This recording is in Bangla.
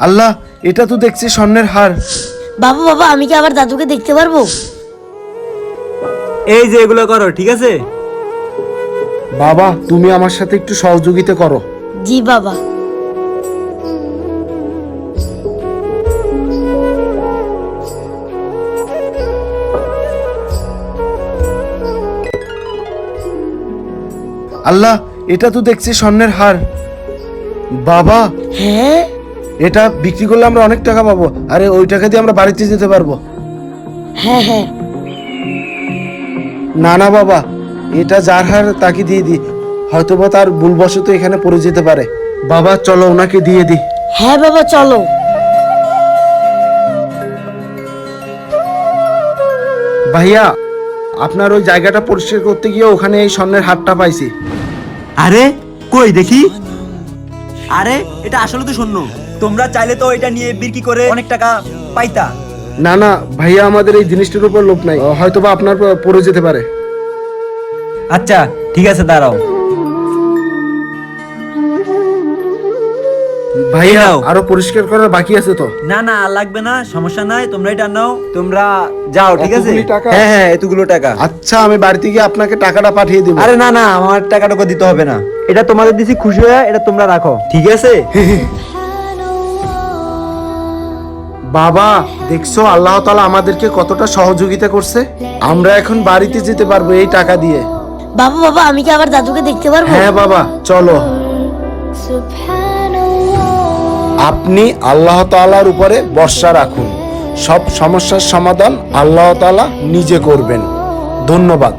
আল্লাহ, এটা তো দেখছি স্বর্ণের হার। বাবা বাবা, আমি কি আবার দাদুকে দেখতে পারবো? এই যে এগুলো করো, ঠিক আছে? বাবা, তুমি আমার সাথে একটু সহযোগিতা করো। জি বাবা। আল্লাহ, এটা তো দেখছি স্বর্ণের হার। বাবা, হ্যাঁ এটা বিক্রি করলে আমরা অনেক টাকা পাবো, আরে ওই টাকা দিয়ে আমরা বাড়িতে যেতে পারবো। হ্যাঁ হ্যাঁ। না না বাবা, এটা যার হার তাকে দিয়ে দি, হয়তোবা তার ভুলবশত এখানে পড়ে যেতে পারে। বাবা চলো ওনাকে দিয়ে দি। হ্যাঁ বাবা চলো। ভাইয়া, আপনার ওই জায়গাটা পরিষ্কার করতে গিয়ে ওখানে এই স্বর্ণের হারটা পাইছি। আরে কই দেখি। আরে এটা আসলে তো শূন্য। তোমরা চাইলে তো এটা নিয়ে বিক্রি করে অনেক টাকা পাইতা। না না ভাইয়া, আমাদের এই জিনিসটার উপর লোভ নাই, হয়তোবা আপনার পড়ে যেতে পারে। আচ্ছা ঠিক আছে, দাঁড়াও। ভাইয়া নাও। আরো পরিষ্কার করার বাকি আছে তো। না না, আর লাগবে না, সমস্যা নাই, তোমরা এটা নাও, তোমরা যাও, ঠিক আছে? এতগুলি টাকা? হ্যাঁ হ্যাঁ, এতগুলো টাকা। আচ্ছা, আমি বাড়িতে গিয়ে আপনাকে টাকাটা পাঠিয়ে দিব। আরে না না, আমার টাকাটুকু দিতে হবে না, এটা তোমাদের দিছি, খুশি হয়ে এটা তোমরা রাখো, ঠিক আছে? বাবা, দেখছো আল্লাহ তাআলা আমাদেরকে কতটা সহযোগিতা করছে। আমরা এখন বাড়িতে যেতে পারবো এই টাকা দিয়ে। বাবা বাবা, আমি কি আবার দাদুকে দেখতে পারবো? হ্যাঁ বাবা চলো। আপনি আল্লাহ তাআলার উপরে ভরসা রাখুন, সব সমস্যার সমাধান আল্লাহ তাআলা নিজে করবেন। ধন্যবাদ।